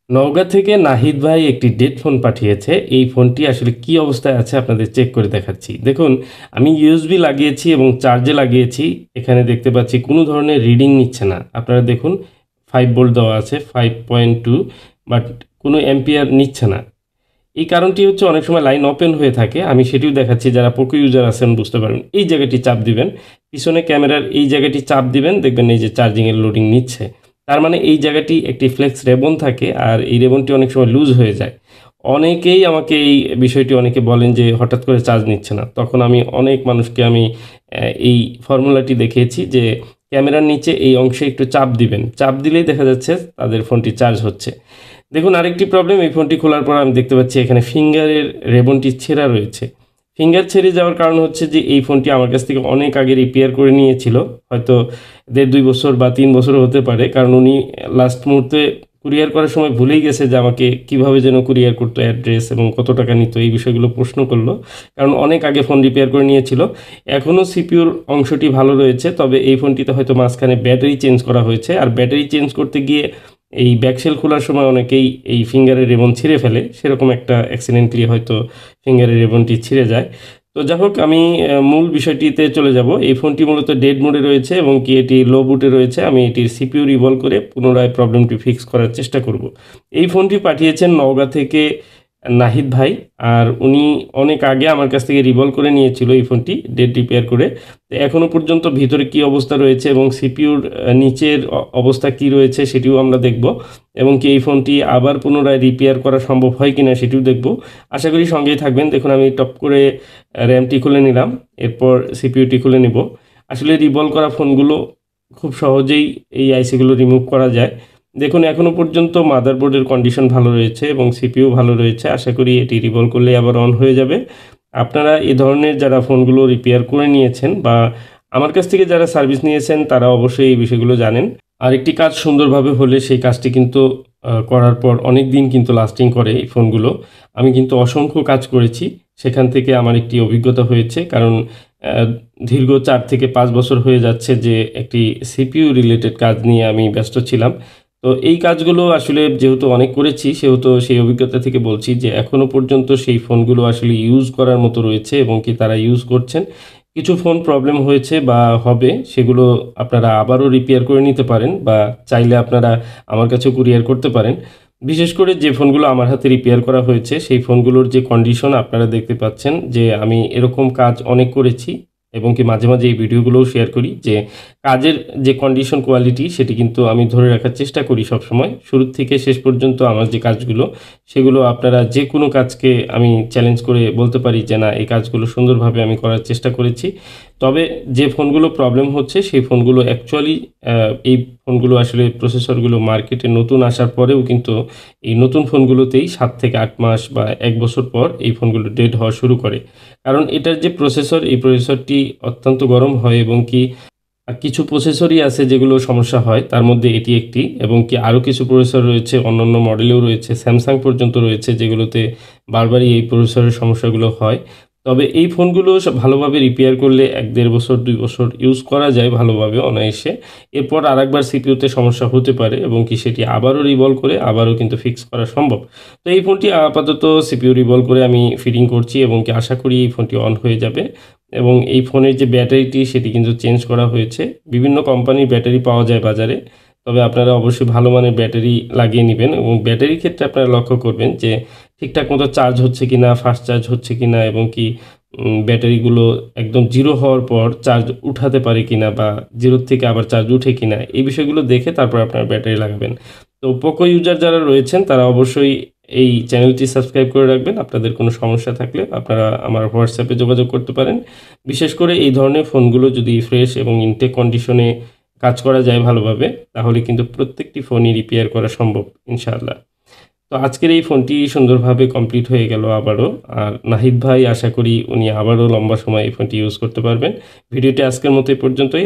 নওগাঁ থেকে নাহিদ ভাই একটি ডেড ফোন পাঠিয়েছে। এই ফোনটি আসলে কি অবস্থায় আছে আপনাদের চেক করে দেখাচ্ছি। দেখুন, আমি ইউএসবি লাগিয়েছি এবং চার্জে লাগিয়েছি। এখানে দেখতে পাচ্ছি কোনো ধরনের রিডিং নিচ্ছে না। আপনারা দেখুন 5 ভোল্ট দেওয়া আছে 5.2, বাট কোনো অ্যাম্পিয়ার নিচ্ছে না। এই কারণটি হচ্ছে অনেক সময় লাইন ওপেন হয়ে থাকে। আমি সেটিও দেখাচ্ছি, যারা পোকো ইউজার আছেন বুঝতে পারবেন। এই জায়গাটি চাপ দিবেন, পিছনে ক্যামেরার এই জায়গাটি চাপ দিবেন, দেখবেন এই যে চার্জিংয়ের লোডিং নিচ্ছে। তার মানে এই জায়গাটি একটি ফ্লেক্স রেবন থাকে, আর এই রেবনটি অনেক সময় লুজ হয়ে যায়। অনেকেই আমাকে এই বিষয়টি অনেকে বলেন যে হঠাৎ করে চার্জ নিচ্ছে না। তখন আমি অনেক মানুষকে আমি এই ফর্মুলাটি দেখিয়েছি যে ক্যামেরার নিচে এই অংশে একটু চাপ দিবেন, চাপ দিলেই দেখা যাচ্ছে তাদের ফোনটি চার্জ হচ্ছে। দেখুন, আরেকটি প্রবলেম, এই ফোনটি খোলার পর আমি দেখতে পাচ্ছি এখানে ফিঙ্গারের রেবনটি ছেঁড়া রয়েছে। ফিঙ্গার ছেড়ে যাওয়ার কারণ হচ্ছে যে এই ফোনটি আমার কাছ থেকে অনেক আগে রিপেয়ার করে নিয়েছিল, হয়তো 1.5-2 বছর বা 3 বছরও হতে পারে। কারণ উনি লাস্ট মুহূর্তে কুরিয়ার করার সময় ভুলেই গেছে যে আমাকে কীভাবে যেন কুরিয়ার করতো, অ্যাড্রেস এবং কত টাকা নিত, এই বিষয়গুলো প্রশ্ন করলো। কারণ অনেক আগে ফোন রিপেয়ার করে নিয়েছিল। এখনও সিপিউর অংশটি ভালো রয়েছে, তবে এই ফোনটিতে হয়তো মাঝখানে ব্যাটারি চেঞ্জ করা হয়েছে। আর ব্যাটারি চেঞ্জ করতে গিয়ে এই ব্যাকশেল খোলার সময় অনেকেই এই ফিঙ্গারের রেবন ছিঁড়ে ফেলে, সেরকম একটা অ্যাক্সিডেন্টলি হয়তো ফিঙ্গারের রেবনটি ছিঁড়ে যায়। তো যাই হোক, আমি মূল বিষয়টিতে চলে যাব। এই ফোনটি মূলত ডেড মোডে রয়েছে এবং কি এটি লো বুটে রয়েছে। আমি এটির সিপিইউ রিভলভ করে পুনরায় প্রবলেমটি ফিক্স করার চেষ্টা করব। এই ফোনটি পাঠিয়েছেন নওগাঁ থেকে নাহিদ ভাই, আর উনি অনেক আগে আমার কাছ থেকে রিভলভ করে নিয়েছিল এই ফোনটি ডেড রিপেয়ার করে। তো এখনও পর্যন্ত ভিতরে কি অবস্থা রয়েছে এবং সিপিইউর নিচের অবস্থা কি রয়েছে সেটিও আমরা দেখব, এবং কি এই ফোনটি আবার পুনরায় রিপেয়ার করা সম্ভব হয় কিনা সেটিও দেখব। আশা করি সঙ্গেই থাকবেন। দেখুন, আমি টপ করে র্যামটি খুলে নিলাম, এরপর সিপিইউটি খুলে নিব। আসলে রিভলভ করা ফোনগুলো খুব সহজেই এই আইসিগুলো রিমুভ করা যায়। দেখুন, এখনও পর্যন্ত মাদারবোর্ডের কন্ডিশন ভালো রয়েছে এবং সিপিইউ ভালো রয়েছে। আশা করি এটি রিভলভ করলেই আবার অন হয়ে যাবে। আপনারা এ ধরনের যারা ফোনগুলো রিপেয়ার করে নিয়েছেন বা আমার কাছ থেকে যারা সার্ভিস নিয়েছেন, তারা অবশ্যই এই বিষয়গুলো জানেন। আরেকটি কাজ সুন্দরভাবে হলে সেই কাজটি কিন্তু করার পর অনেক দিন কিন্তু লাস্টিং করে এই ফোনগুলো। আমি কিন্তু অসংখ্য কাজ করেছি, সেখান থেকে আমার একটি অভিজ্ঞতা হয়েছে। কারণ দীর্ঘ 4 থেকে 5 বছর হয়ে যাচ্ছে যে একটি সিপিইউ রিলেটেড কাজ নিয়ে আমি ব্যস্ত ছিলাম। তো এই কাজগুলো আসলে যেহেতু অনেক করেছি, সেহেতু সেই অভিজ্ঞতা থেকে বলছি যে এখনও পর্যন্ত সেই ফোনগুলো আসলে ইউজ করার মতো রয়েছে এবং কি তারা ইউজ করছেন। কিছু ফোন প্রবলেম হয়েছে বা হবে, সেগুলো আপনারা আবারও রিপেয়ার করে নিতে পারেন বা চাইলে আপনারা আমার কাছেও কুরিয়ার করতে পারেন। বিশেষ করে যে ফোনগুলো আমার হাতে রিপেয়ার করা হয়েছে, সেই ফোনগুলোর যে কন্ডিশন আপনারা দেখতে পাচ্ছেন যে আমি এরকম কাজ অনেক করেছি এবং কি মাঝে, মাঝে এই ভিডিওগুলোও শেয়ার করি যে কাজের যে কন্ডিশন কোয়ালিটি সেটি কিন্তু আমি ধরে রাখার চেষ্টা করি সবসময়। শুরু থেকে শেষ পর্যন্ত আমার যে কাজগুলো, সেগুলো আপনারা যে কোনো কাজকে আমি চ্যালেঞ্জ করে বলতে পারি যে না, এই কাজগুলো সুন্দরভাবে আমি করার চেষ্টা করেছি। তবে যে ফোনগুলো প্রবলেম হচ্ছে সেই ফোনগুলো অ্যাকচুয়ালি এই ফোনগুলো আসলে প্রসেসরগুলো মার্কেটে নতুন আসার পরেও কিন্তু এই নতুন ফোনগুলোতেই 7 থেকে 8 মাস বা 1 বছর পর এই ফোনগুলো ডেড হওয়া শুরু করে। কারণ এটার যে প্রসেসর, এই প্রসেসরটি অত্যন্ত গরম হয় এবং কি কিছু প্রসেসরই আছে যেগুলো সমস্যা হয়, তার মধ্যে এটি একটি। এবং কি আরও কিছু প্রসেসর রয়েছে, অন্যান্য মডেলেও রয়েছে, স্যামসাং পর্যন্ত রয়েছে, যেগুলোতে বারবারই এই প্রসেসরের সমস্যাগুলো হয়। তবে এই ফোনগুলো ভালোভাবে রিপেয়ার করলে 1-1.5 বছর 2 বছর ইউজ করা যায় ভালোভাবে অনায়াসে। এরপর আরেকবার সিপিইউতে সমস্যা হতে পারে এবং কি সেটি আবারও রিভলভ করে আবারও কিন্তু ফিক্স করা সম্ভব। তো এই ফোনটি আপাতত সিপিইউ রিভলভ করে আমি ফিটিং করছি এবং কি আশা করি এই ফোনটি অন হয়ে যাবে। এবং এই ফোনের যে ব্যাটারিটি সেটি কিন্তু চেঞ্জ করা হয়েছে। বিভিন্ন কোম্পানির ব্যাটারি পাওয়া যায় বাজারে। তবে আপনারা অবশ্যই ভালো মানের ব্যাটারি লাগিয়ে নিবেন এবং ব্যাটারির ক্ষেত্রে আপনারা লক্ষ্য করবেন যে ঠিকঠাক মতো চার্জ হচ্ছে কিনা, ফাস্ট চার্জ হচ্ছে কিনা এবং কি ব্যাটারিগুলো একদম 0 হওয়ার পর চার্জ উঠাতে পারে কিনা বা 0 থেকে আবার চার্জ উঠে কিনা, এই বিষয়গুলো দেখে তারপর আপনারা ব্যাটারি লাগাবেন। তো পোকো ইউজার যারা রয়েছেন তারা অবশ্যই এই চ্যানেলটি সাবস্ক্রাইব করে রাখবেন। আপনাদের কোনো সমস্যা থাকলে আপনারা আমার হোয়াটসঅ্যাপে যোগাযোগ করতে পারেন। বিশেষ করে এই ধরনের ফোনগুলো যদি ফ্রেশ এবং ইনটেক কন্ডিশনে কাজ করা যায় ভালোভাবে, তাহলে কিন্তু প্রত্যেকটি ফোনই রিপেয়ার করা সম্ভব ইনশাআল্লাহ। তো আজকের এই ফোনটি সুন্দরভাবে কমপ্লিট হয়ে গেল আবারও। আর নাহিদ ভাই, আশা করি উনি আবারও লম্বা সময় এই ফোনটি ইউজ করতে পারবেন। ভিডিওটি আজকের মতো এই পর্যন্তই।